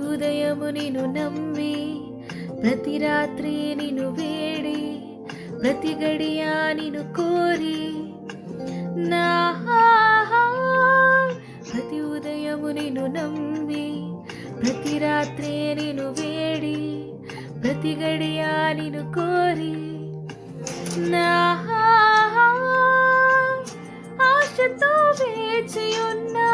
ఉదయము నిన్ను నమ్మి ప్రతి రాత్రి నిన్ను వేడి ప్రతి గడియా నిన్ను కోరి నా ప్రతి ఉదయము నిన్ను నమ్మి ప్రతి రాత్రి నిన్ను వేడి ప్రతి గడియా నిన్ను కోరి నా ఆశతో వేచి ఉన్నా